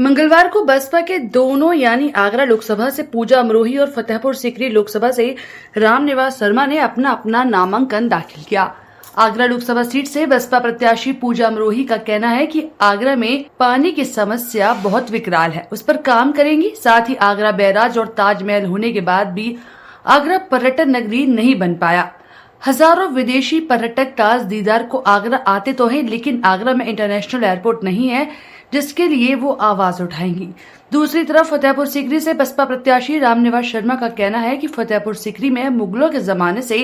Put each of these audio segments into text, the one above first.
मंगलवार को बसपा के दोनों यानी आगरा लोकसभा से पूजा अमरोही और फतेहपुर सीकरी लोकसभा से रामनिवास शर्मा ने अपना अपना नामांकन दाखिल किया। आगरा लोकसभा सीट से बसपा प्रत्याशी पूजा अमरोही का कहना है कि आगरा में पानी की समस्या बहुत विकराल है, उस पर काम करेंगी। साथ ही आगरा बैराज और ताजमहल होने के बाद भी आगरा पर्यटन नगरी नहीं बन पाया। हजारों विदेशी पर्यटक ताज दीदार को आगरा आते तो हैं, लेकिन आगरा में इंटरनेशनल एयरपोर्ट नहीं है जिसके लिए वो आवाज उठाएंगी। दूसरी तरफ फतेहपुर सीकरी से बसपा प्रत्याशी रामनिवास शर्मा का कहना है कि फतेहपुर सीकरी में मुगलों के जमाने से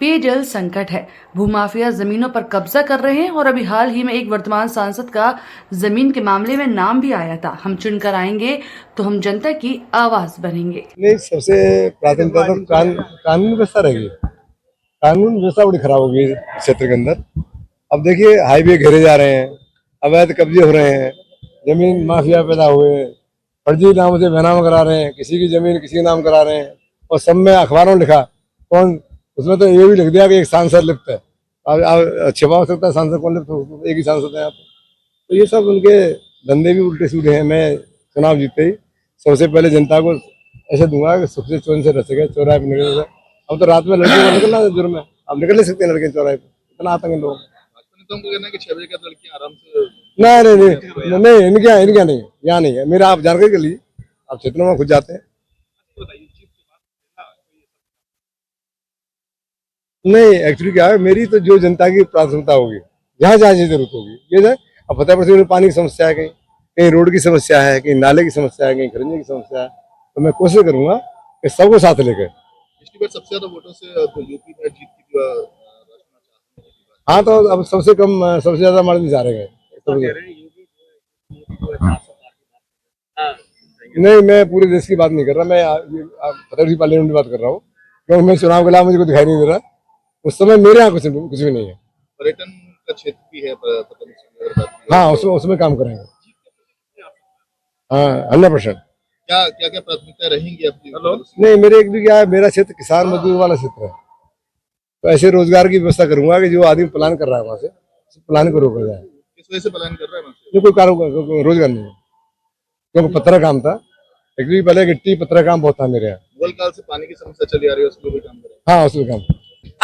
पेयजल संकट है, भूमाफिया जमीनों पर कब्जा कर रहे हैं और अभी हाल ही में एक वर्तमान सांसद का जमीन के मामले में नाम भी आया था। हम चुनकर आएंगे तो हम जनता की आवाज बनेंगे। नहीं, सबसे प्राथमिकता तो कानून व्यवस्था रहेगी। कानून व्यवस्था बड़ी खराब होगी क्षेत्र के अंदर। अब देखिए, हाईवे घेरे जा रहे हैं, अवैध कब्जे हो रहे हैं, जमीन माफिया पैदा हुए, फर्जी नामों से बेनाम करा रहे हैं, किसी की जमीन किसी के नाम करा रहे हैं। और सब में अखबारों में लिखा कौन, उसमें तो ये भी लिख दिया कि एक सांसद लिप्त है। अब छिपा हो सकता है सांसद कौन लिप्त हो, एक ही सांसद है यहाँ पे। तो ये सब उनके धंधे भी उल्टे सीधे हैं। मैं चुनाव जीते ही सबसे पहले जनता को ऐसे दूंगा कि सुख से चोन से रह सके, चौराहे पे निकल। अब तो रात में लड़कियों को निकलना है जुर्म है, अब निकल नहीं सकते लड़के चौराहे पे, इतना आतंक लोग। कि 6 बजे का लड़की आराम से नहीं, इनके नहीं, यहाँ नहीं है। मेरा आप जानकारी के लिए आप क्षेत्रों में खुद जाते हैं। नहीं, एक्चुअली क्या है, मेरी तो जो जनता की प्राथमिकता होगी, जहाँ जहाँ चीज जरूरत होगी, ये है। अब फतेहपुर सीकरी में पानी की समस्या है, कहीं कहीं रोड की समस्या है, कहीं नाले की समस्या है, कहीं खरंजे की समस्या है। तो मैं कोशिश करूंगा कि सबको साथ लेकर। पिछली बार सबसे ज्यादा वोटों से तो यूपी में जीत की हाँ, तो अब सबसे कम सबसे ज्यादा मार्जिन जा रहे हैं। नहीं, मैं पूरे देश की बात नहीं कर रहा, मैं फतेहपुर पार्लियामेंट की बात कर रहा हूँ, क्योंकि मैं चुनाव के अलावा मुझे कुछ दिखाई नहीं दे रहा उस समय। मेरे यहाँ कुछ भी नहीं है। पर्यटन का क्षेत्र भी है हाँ, उसमें काम करेंगे। हाँ, 100%। क्या क्या क्या प्राथमिकता रहेंगी आपकी? नहीं, मेरे एक भी क्या है, मेरा क्षेत्र किसान मजदूर वाला क्षेत्र है। तो ऐसे रोजगार की व्यवस्था करूंगा कि जो आदमी प्लान कर रहा है वहाँ से प्लान को रोका जाए। किस वजह से प्लान कर रहा है वहाँ से? जो कोई रोजगार नहीं है, क्योंकि पत्थर काम था। एक्चुअली पहले गिट्टी पत्थर काम बहुत था मेरे यहाँ। मुगल काल से पानी की समस्या चली आ रही है, उसको भी काम करें। हाँ, उसमें काम।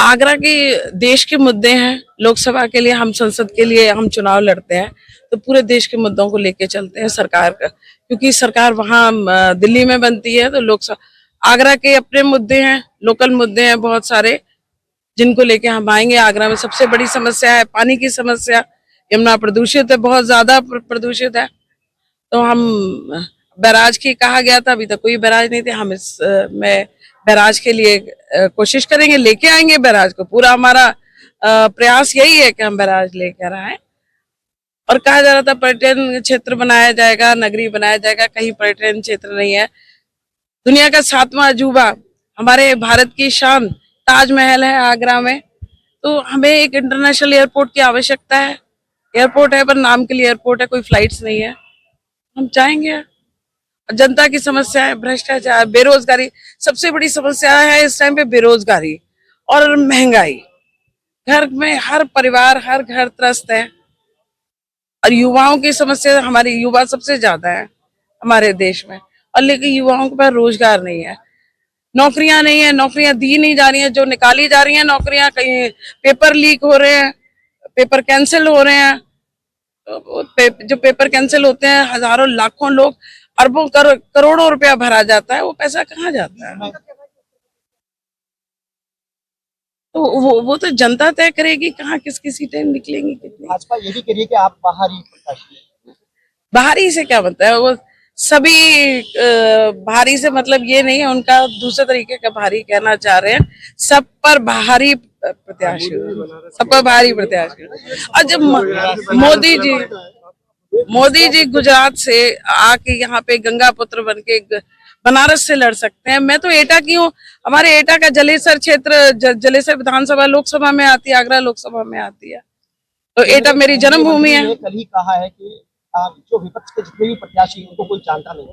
आगरा के देश के मुद्दे हैं। लोकसभा के लिए हम संसद के लिए हम चुनाव लड़ते हैं, तो पूरे देश के मुद्दों को लेके चलते हैं सरकार का, क्योंकि सरकार वहाँ दिल्ली में बनती है। तो लोकसभा आगरा के अपने मुद्दे हैं, लोकल मुद्दे हैं बहुत सारे, जिनको लेके हम आएंगे। आगरा में सबसे बड़ी समस्या है पानी की समस्या। यमुना प्रदूषित है, बहुत ज्यादा प्रदूषित है। तो हम बैराज की कहा गया था, अभी तक कोई बैराज नहीं थे। हम इस में बैराज के लिए कोशिश करेंगे, लेके आएंगे बैराज को। पूरा हमारा प्रयास यही है कि हम बैराज लेकर आए। और कहा जा रहा था पर्यटन क्षेत्र बनाया जाएगा, नगरी बनाया जाएगा, कहीं पर्यटन क्षेत्र नहीं है। दुनिया का 7वां अजूबा, हमारे भारत की शान ताजमहल है आगरा में। तो हमें एक इंटरनेशनल एयरपोर्ट की आवश्यकता है। एयरपोर्ट है पर नाम के लिए एयरपोर्ट है, कोई फ्लाइट्स नहीं है। हम चाहेंगे। जनता की समस्या है भ्रष्टाचार, बेरोजगारी। सबसे बड़ी समस्या है इस टाइम पे बेरोजगारी और महंगाई। घर में हर परिवार, हर घर त्रस्त है। और युवाओं की समस्या, हमारे युवा सबसे ज्यादा है हमारे देश में। और लेकिन युवाओं के पास रोजगार नहीं है, नौकरियां नहीं है, नौकरियां दी नहीं जा रही हैं। जो निकाली जा रही हैं नौकरियां, कहीं पेपर लीक हो रहे हैं, पेपर कैंसिल हो रहे हैं। जो पेपर कैंसिल होते हैं, हजारों लाखों लोग, अरबों करोड़ों रुपया भरा जाता है, वो पैसा कहाँ जाता है? तो वो तो जनता तय करेगी कहाँ किसकी सीटें निकलेंगी कितनी। भाजपा यही कह रही है कि आप बाहरी प्रत्याशी। बाहरी से क्या मतलब है? वो सभी भारी से मतलब ये नहीं है, उनका दूसरे तरीके का भारी कहना चाह रहे हैं। सब पर भारी प्रत्याशी, सब पर भारी प्रत्याशी। और जब मोदी जी गुजरात से आके यहाँ पे गंगा पुत्र बन के बनारस से लड़ सकते हैं। मैं तो एटा की हूँ, हमारे एटा का जलेसर क्षेत्र, जलेसर विधानसभा लोकसभा में आती है, आगरा लोकसभा में आती है। तो एटा मेरी जन्मभूमि है। कल ही कहा है कि जो विपक्ष के जितने भी प्रत्याशी उनको कोई जानता नहीं।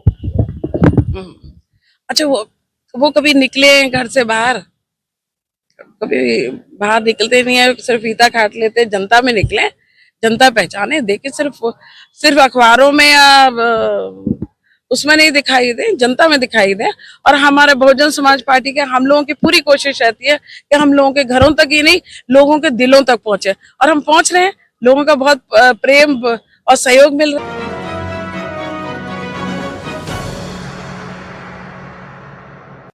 अच्छा, वो कभी निकले हैं घर से बाहर? कभी बाहर निकलते नहीं है, सिर्फ फीता काट लेते। जनता में निकले, जनता पहचाने, देखे सिर्फ अखबारों में या उसमें नहीं दिखाई दे, जनता में दिखाई दे। और हमारे बहुजन समाज पार्टी के हम लोगों की पूरी कोशिश रहती है कि हम लोगों के घरों तक ही नहीं, लोगों के दिलों तक पहुंचे, और हम पहुंच रहे हैं। लोगों का बहुत प्रेम और सहयोग मिल रहा है।